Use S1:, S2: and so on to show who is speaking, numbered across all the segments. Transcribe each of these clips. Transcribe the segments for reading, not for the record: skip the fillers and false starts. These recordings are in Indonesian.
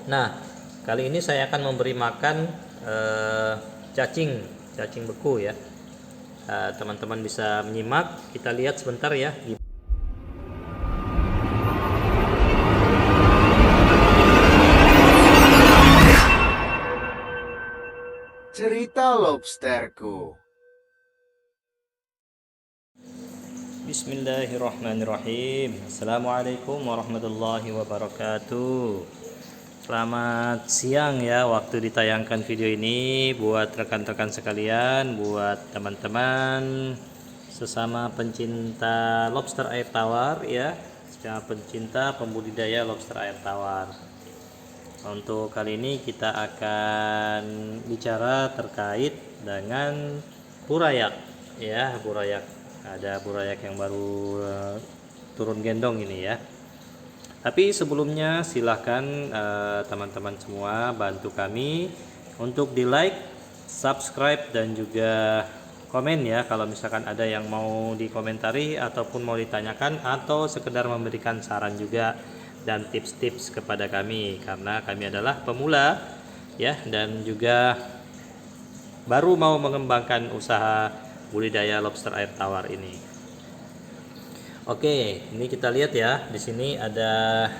S1: Nah, kali ini saya akan memberi makan cacing beku ya. Teman-teman bisa menyimak, kita lihat sebentar ya.
S2: Cerita Lobsterku.
S1: Bismillahirrahmanirrahim. Assalamualaikum warahmatullahi wabarakatuh. Selamat siang ya, waktu ditayangkan video ini buat rekan-rekan sekalian, buat teman-teman sesama pencinta lobster air tawar ya, sesama pencinta pembudidaya lobster air tawar. Untuk kali ini kita akan bicara terkait dengan burayak ya, burayak. Ada burayak yang baru turun gendong ini ya. Tapi sebelumnya silahkan teman-teman semua bantu kami untuk di like, subscribe dan juga komen ya, kalau misalkan ada yang mau dikomentari ataupun mau ditanyakan atau sekedar memberikan saran juga dan tips-tips kepada kami, karena kami adalah pemula ya, dan juga baru mau mengembangkan usaha budidaya lobster air tawar ini. Oke, ini kita lihat ya, di sini ada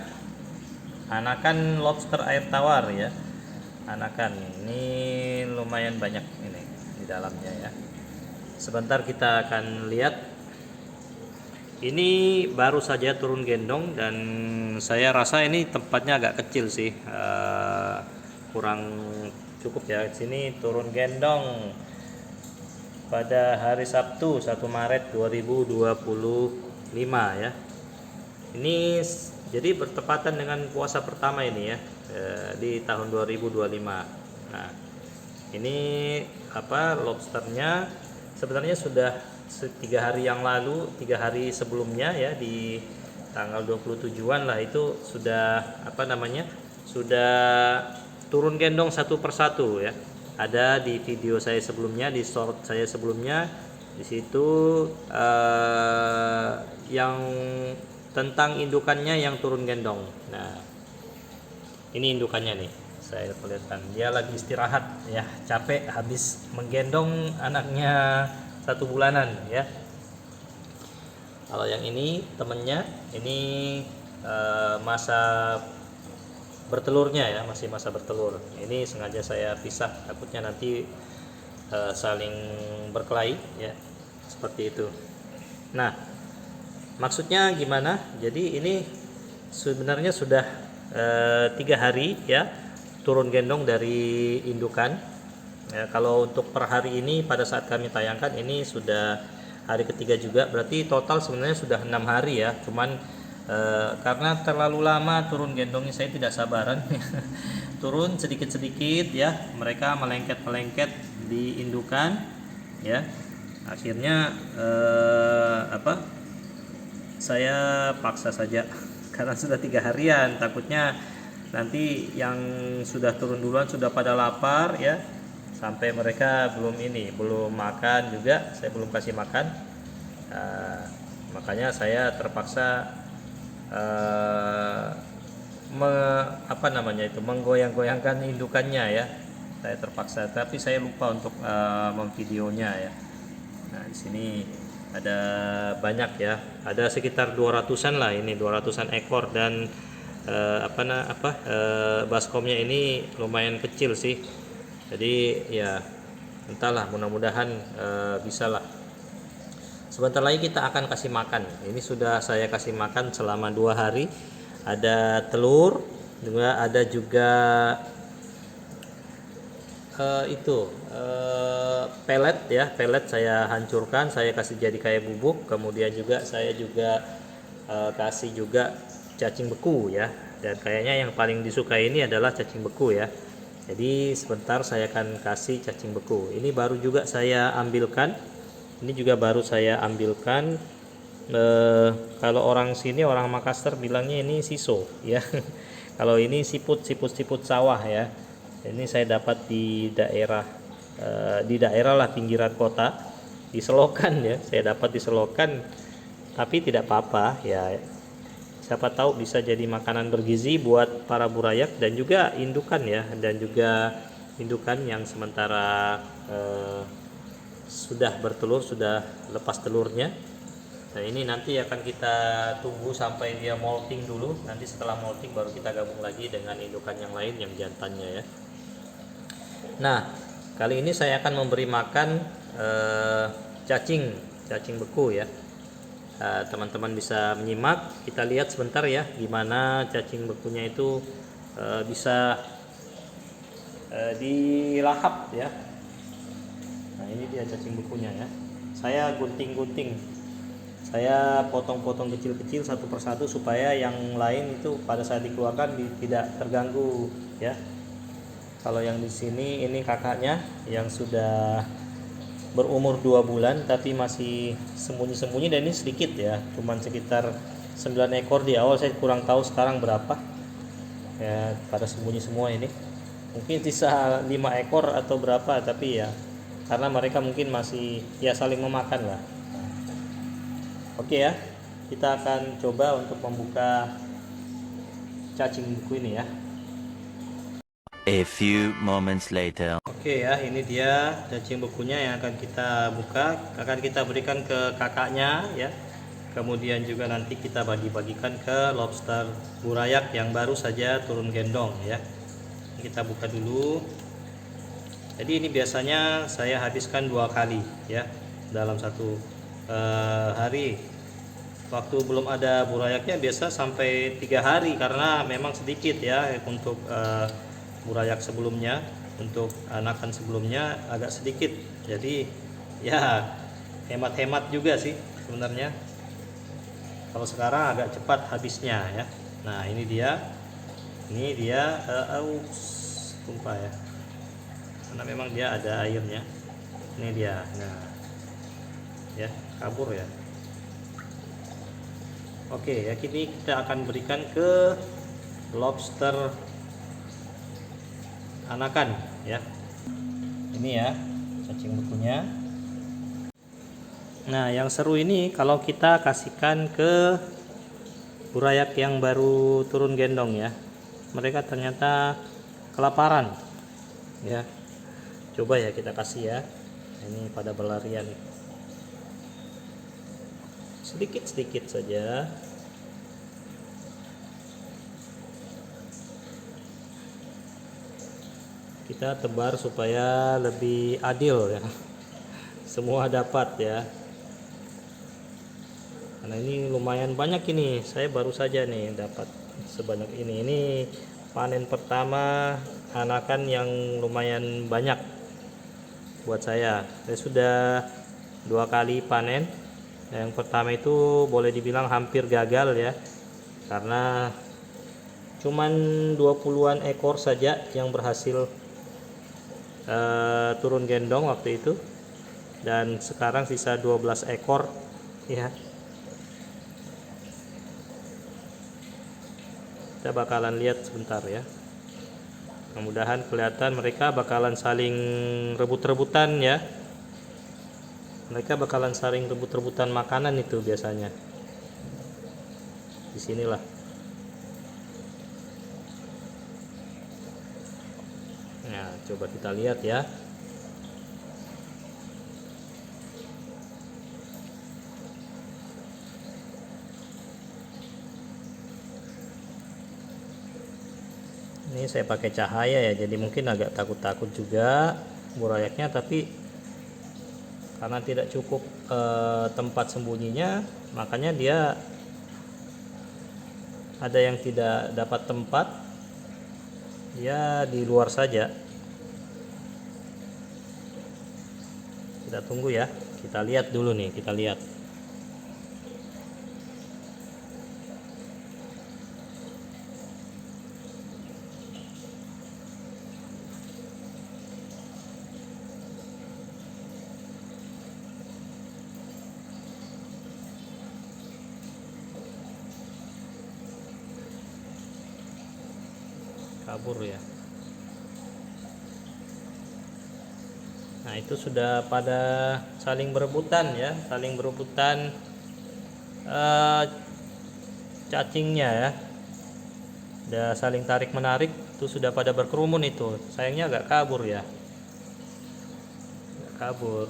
S1: anakan lobster air tawar ya. Anakan ini lumayan banyak ini di dalamnya ya. Sebentar kita akan lihat. Ini baru saja turun gendong dan saya rasa ini tempatnya agak kecil sih, kurang cukup ya. Di sini turun gendong pada hari Sabtu 1 Maret 2025 ya. Ini jadi bertepatan dengan puasa pertama ini ya, di tahun 2025. Nah, ini lobsternya sebenarnya sudah 3 hari yang lalu, 3 hari sebelumnya ya, di tanggal 27-an lah itu sudah sudah turun gendong satu persatu ya. Ada di video saya sebelumnya, di short saya sebelumnya, di situ yang tentang indukannya yang turun gendong. Nah, ini indukannya nih, saya perlihatkan. Dia lagi istirahat ya, capek habis menggendong anaknya 1 bulanan ya. Kalau yang ini temennya, ini masa bertelurnya ya, masih masa bertelur. Ini sengaja saya pisah, takutnya nanti saling berkelahi ya, seperti itu. Nah, maksudnya gimana? Jadi ini sebenarnya sudah 3 hari ya turun gendong dari indukan ya. Kalau untuk per hari ini pada saat kami tayangkan ini sudah hari ketiga juga, berarti total sebenarnya sudah 6 hari ya. Cuman karena terlalu lama turun gendongnya, saya tidak sabaran turun sedikit-sedikit ya, mereka melengket-melengket di indukan ya. Akhirnya saya paksa saja karena sudah 3 harian, takutnya nanti yang sudah turun duluan sudah pada lapar ya, sampai mereka belum makan juga, saya belum kasih makan. Makanya saya terpaksa menggoyang-goyangkan indukannya ya, saya terpaksa, tapi saya lupa untuk memvideonya ya. Nah, di sini ada banyak ya, ada sekitar 200-an lah, ini 200-an ekor, dan baskomnya ini lumayan kecil sih. Jadi ya entahlah, mudah-mudahan bisa lah. Sebentar lagi kita akan kasih makan. Ini sudah saya kasih makan selama 2 hari. Ada telur, juga ada juga pelet ya, pelet saya hancurkan, saya kasih jadi kayak bubuk. Kemudian juga saya juga kasih juga cacing beku ya, dan kayaknya yang paling disukai ini adalah cacing beku ya. Jadi sebentar saya akan kasih cacing beku. Ini baru juga saya ambilkan, ini juga baru saya ambilkan. Kalau orang sini, orang Makassar bilangnya ini siso ya. Kalau ini siput sawah ya. Ini saya dapat di daerah lah pinggiran kota, di selokan ya, saya dapat di selokan, tapi tidak apa-apa ya. siapa tahu bisa jadi makanan bergizi buat para burayak dan juga indukan ya, dan juga indukan yang sementara sudah bertelur, sudah lepas telurnya. Nah ini nanti akan kita tunggu sampai dia molting dulu. Nanti setelah molting baru kita gabung lagi dengan indukan yang lain yang jantannya ya. Nah kali ini saya akan memberi makan cacing beku ya. Teman-teman bisa menyimak. Kita lihat sebentar ya gimana cacing bekunya itu bisa dilahap ya. Nah ini dia cacing bekunya ya. Saya gunting-gunting, saya potong-potong kecil-kecil satu persatu supaya yang lain itu pada saat dikeluarkan tidak terganggu ya. Kalau yang di sini ini kakaknya yang sudah berumur 2 bulan tapi masih sembunyi-sembunyi, dan ini sedikit ya, cuman sekitar 9 ekor di awal. Saya kurang tahu sekarang berapa ya, pada sembunyi semua ini. Mungkin sisa 5 ekor atau berapa, tapi ya karena mereka mungkin masih ya saling memakan lah. Oke ya, kita akan coba untuk membuka cacing beku ini ya.
S3: A few moments later.
S1: Oke ya, ini dia cacing bekunya yang akan kita buka. Akan kita berikan ke kakaknya ya. Kemudian juga nanti kita bagi-bagikan ke lobster burayak yang baru saja turun gendong ya. Kita buka dulu. Jadi ini biasanya saya habiskan 2 kali ya dalam satu hari. Waktu belum ada burayaknya biasa sampai 3 hari karena memang sedikit ya untuk burayak sebelumnya. Untuk anakan sebelumnya agak sedikit, jadi ya hemat-hemat juga sih sebenarnya. Kalau sekarang agak cepat habisnya ya. Nah ini dia tumpah ya, karena memang dia ada airnya. Ini dia, nah ya kabur ya. Oke ya, kini kita akan berikan ke lobster anakan ya. Ini ya cacing bekunya. Nah yang seru ini kalau kita kasihkan ke burayak yang baru turun gendong ya, mereka ternyata kelaparan ya. Coba ya kita kasih ya, ini pada berlarian sedikit-sedikit saja. Kita tebar supaya lebih adil ya, semua dapat ya, karena ini lumayan banyak. Ini saya baru saja nih dapat sebanyak ini panen pertama anakan yang lumayan banyak buat saya. Saya sudah 2 kali panen. Yang pertama itu boleh dibilang hampir gagal ya, karena cuman 20-an ekor saja yang berhasil turun gendong waktu itu, dan sekarang sisa 12 ekor ya. Kita bakalan lihat sebentar ya, mudah-mudahan kelihatan. Mereka bakalan saling rebut-rebutan ya, mereka bakalan saling rebut-rebutan makanan itu biasanya di sinilah. Nah, coba kita lihat ya. Ini saya pakai cahaya ya, jadi mungkin agak takut-takut juga burayaknya, tapi karena tidak cukup tempat sembunyinya, makanya dia ada yang tidak dapat tempat, dia di luar saja. Kita tunggu ya, kita lihat dulu nih, kita lihat. Kabur ya. Nah itu sudah pada saling berebutan ya, saling berebutan cacingnya ya. Udah saling tarik menarik tuh, sudah pada berkerumun itu. Sayangnya agak kabur ya. Agak kabur.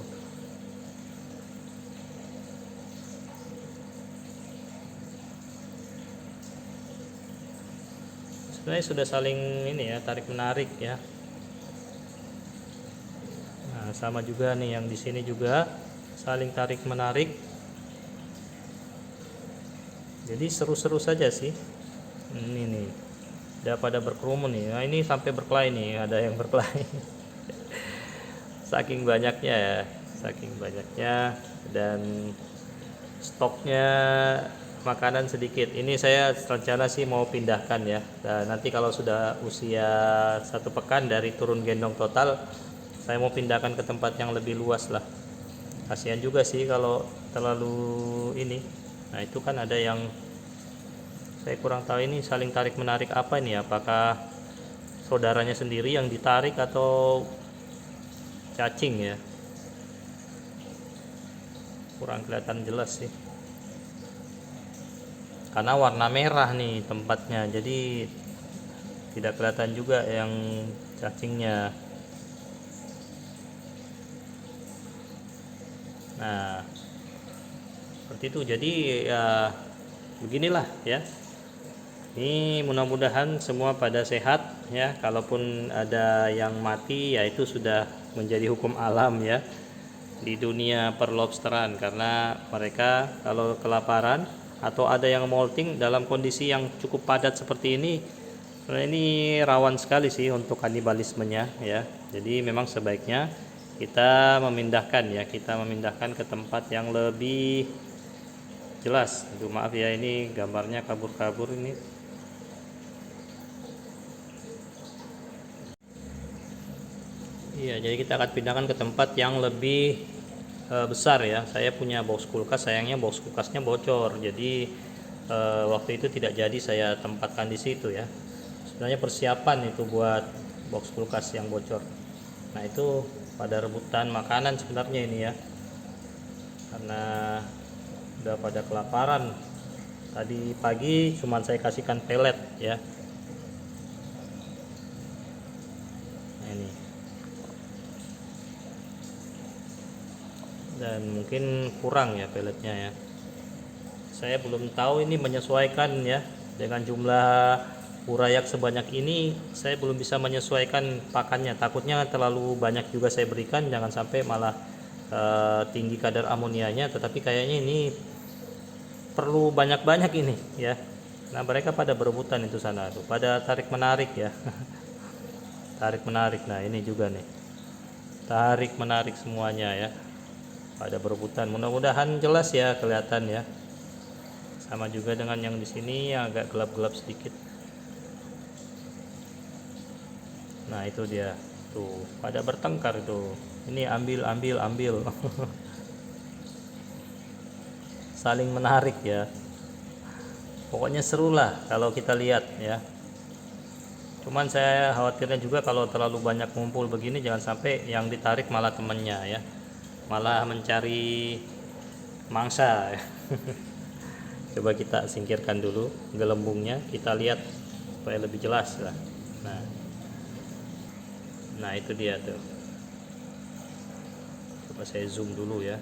S1: Sebenarnya sudah saling ini ya, tarik menarik ya. Nah, sama juga nih yang di sini juga saling tarik menarik. Jadi seru-seru saja sih. Ini nih. Udah pada berkerumun nih. Nah, ini sampai berkelahi nih, ada yang berkelahi. Saking banyaknya ya, saking banyaknya, dan stoknya makanan sedikit. Ini saya rencana sih mau pindahkan ya. Dan nanti kalau sudah usia 1 pekan dari turun gendong total, saya mau pindahkan ke tempat yang lebih luas lah. Kasihan juga sih kalau terlalu ini. Nah itu kan ada yang saya kurang tahu, ini saling tarik menarik apa ini, apakah saudaranya sendiri yang ditarik atau cacing ya, kurang kelihatan jelas sih karena warna merah nih tempatnya, jadi tidak kelihatan juga yang cacingnya. Nah seperti itu, jadi ya beginilah ya. Ini mudah-mudahan semua pada sehat ya. Kalaupun ada yang mati ya itu sudah menjadi hukum alam ya di dunia perlobsteran, karena mereka kalau kelaparan atau ada yang molting dalam kondisi yang cukup padat seperti ini rawan sekali sih untuk kanibalismenya ya. Jadi memang sebaiknya kita memindahkan ke tempat yang lebih jelas. Aduh maaf ya, ini gambarnya kabur-kabur ini. Iya, jadi kita akan pindahkan ke tempat yang lebih besar ya. Saya punya box kulkas, sayangnya box kulkasnya bocor, jadi waktu itu tidak jadi saya tempatkan di situ ya. Sebenarnya persiapan itu buat box kulkas yang bocor. Nah itu pada rebutan makanan sebenarnya ini ya, karena udah pada kelaparan. Tadi pagi cuman saya kasihkan pelet ya. Nah, ini dan mungkin kurang ya peletnya ya. Saya belum tahu ini menyesuaikan ya dengan jumlah urayak sebanyak ini. Saya belum bisa menyesuaikan pakannya, takutnya terlalu banyak juga saya berikan, jangan sampai malah tinggi kadar amonianya. Tetapi kayaknya ini perlu banyak-banyak ini ya. Nah mereka pada berebutan itu sana tuh, pada tarik menarik ya. Tarik menarik. Nah ini juga nih, tarik menarik semuanya ya, pada berebutan. Mudah-mudahan jelas ya, kelihatan ya. Sama juga dengan yang di sini yang agak gelap-gelap sedikit. Nah itu dia tuh, pada bertengkar itu. Ini ambil saling menarik ya. Pokoknya seru lah kalau kita lihat ya. Cuman saya khawatirnya juga kalau terlalu banyak ngumpul begini, jangan sampai yang ditarik malah temannya ya, malah mencari mangsa ya. Coba kita singkirkan dulu gelembungnya, kita lihat supaya lebih jelas lah. Nah itu dia tuh. Coba saya zoom dulu ya.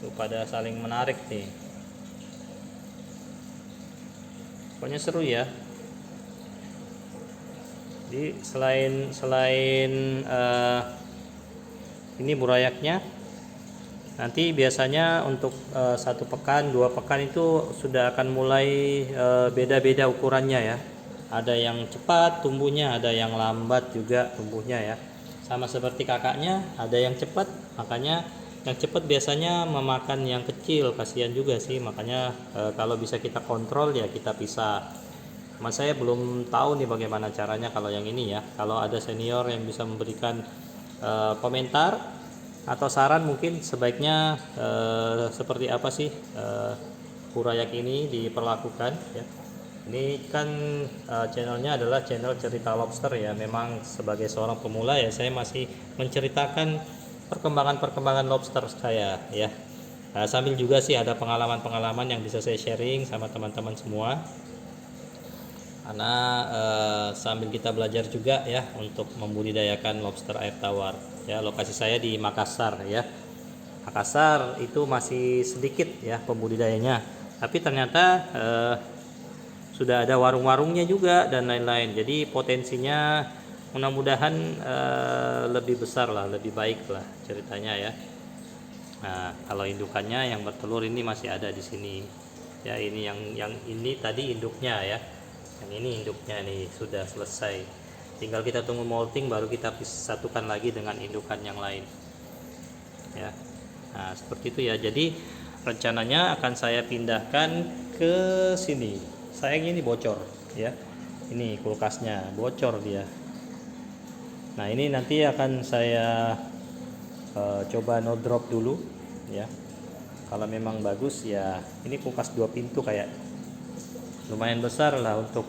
S1: Tuh pada saling menarik nih. Pokoknya seru ya. Jadi selain ini burayaknya, nanti biasanya untuk 1 pekan 2 pekan itu sudah akan mulai beda-beda ukurannya ya. Ada yang cepat tumbuhnya, ada yang lambat juga tumbuhnya ya. Sama seperti kakaknya, ada yang cepat, makanya yang cepat biasanya memakan yang kecil. Kasihan juga sih, makanya kalau bisa kita kontrol ya kita pisah. Mas saya belum tahu nih bagaimana caranya kalau yang ini ya. Kalau ada senior yang bisa memberikan komentar atau saran, mungkin sebaiknya seperti apa sih burayak ini diperlakukan ya. Ini kan channelnya adalah channel cerita lobster ya. Memang sebagai seorang pemula ya, saya masih menceritakan perkembangan lobster saya ya. Nah, sambil juga sih ada pengalaman-pengalaman yang bisa saya sharing sama teman-teman semua. Karena sambil kita belajar juga ya untuk membudidayakan lobster air tawar. Ya, lokasi saya di Makassar ya. Makassar itu masih sedikit ya pembudidayanya, tapi ternyata sudah ada warung-warungnya juga dan lain-lain. Jadi potensinya mudah-mudahan lebih besar lah, lebih baik lah ceritanya ya. Nah, kalau indukannya yang bertelur ini masih ada di sini. Ya, ini yang ini tadi induknya ya. Yang ini induknya nih sudah selesai. Tinggal kita tunggu molting baru kita satukan lagi dengan indukan yang lain. Ya. Nah, seperti itu ya. Jadi rencananya akan saya pindahkan ke sini. Sayangnya ini bocor ya. Ini kulkasnya bocor dia. Nah, ini nanti akan saya coba no drop dulu ya. Kalau memang bagus ya, ini kulkas 2 pintu kayak lumayan besar lah untuk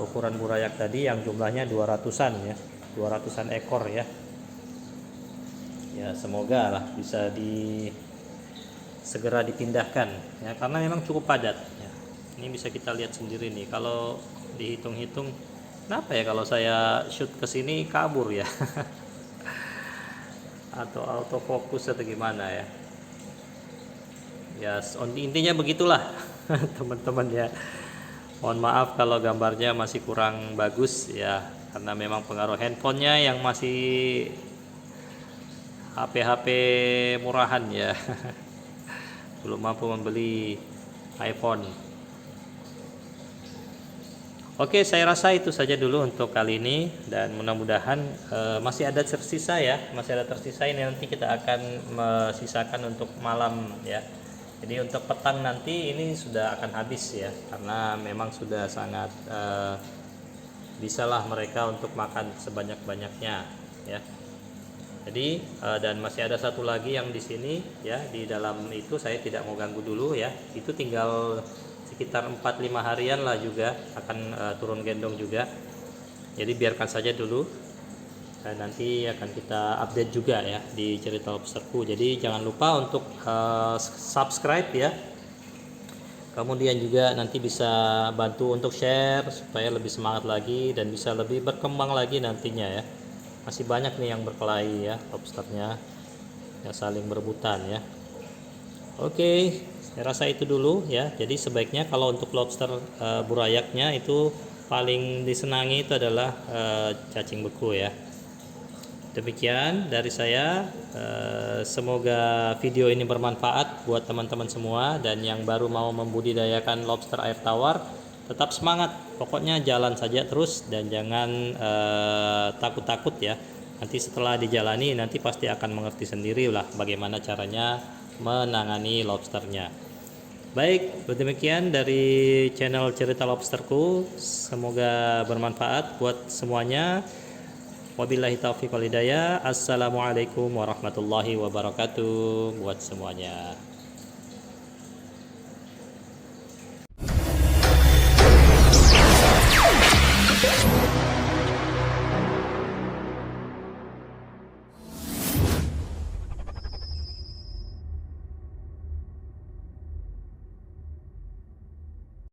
S1: ukuran burayak tadi yang jumlahnya 200-an ya, 200-an ekor ya. Ya semoga lah bisa segera dipindahkan ya, karena memang cukup padat ya. Ini bisa kita lihat sendiri nih, kalau dihitung-hitung kenapa ya kalau saya shoot ke sini kabur ya. Atau autofocus atau gimana ya. Ya intinya begitulah teman-teman ya. Mohon maaf kalau gambarnya masih kurang bagus ya, karena memang pengaruh handphonenya yang masih HP-HP murahan ya. Belum mampu membeli iPhone. Oke, saya rasa itu saja dulu untuk kali ini, dan mudah-mudahan masih ada tersisa ya, masih ada tersisa. Ini nanti kita akan mesisakan untuk malam ya. Jadi untuk petang nanti ini sudah akan habis ya, karena memang sudah sangat bisalah mereka untuk makan sebanyak-banyaknya ya. Jadi dan masih ada satu lagi yang di sini ya, di dalam itu saya tidak mau ganggu dulu ya. Itu tinggal sekitar 4-5 harian lah juga akan turun gendong juga. Jadi biarkan saja dulu, dan nanti akan kita update juga ya di cerita lobsterku. Jadi jangan lupa untuk subscribe ya. Kemudian juga nanti bisa bantu untuk share supaya lebih semangat lagi dan bisa lebih berkembang lagi nantinya ya. Masih banyak nih yang berkelahi ya lobsternya, ya saling berebutan ya. Oke, saya rasa itu dulu ya. Jadi sebaiknya kalau untuk lobster burayaknya itu paling disenangi itu adalah cacing beku ya. Demikian dari saya, semoga video ini bermanfaat buat teman-teman semua, dan yang baru mau membudidayakan lobster air tawar tetap semangat, pokoknya jalan saja terus dan jangan takut-takut ya. Nanti setelah dijalani nanti pasti akan mengerti sendiri lah bagaimana caranya menangani lobsternya. Baik, demikian dari channel Cerita Lobsterku, semoga bermanfaat buat semuanya. Wabillahi taufiq wal hidayah. Assalamualaikum warahmatullahi wabarakatuh buat semuanya.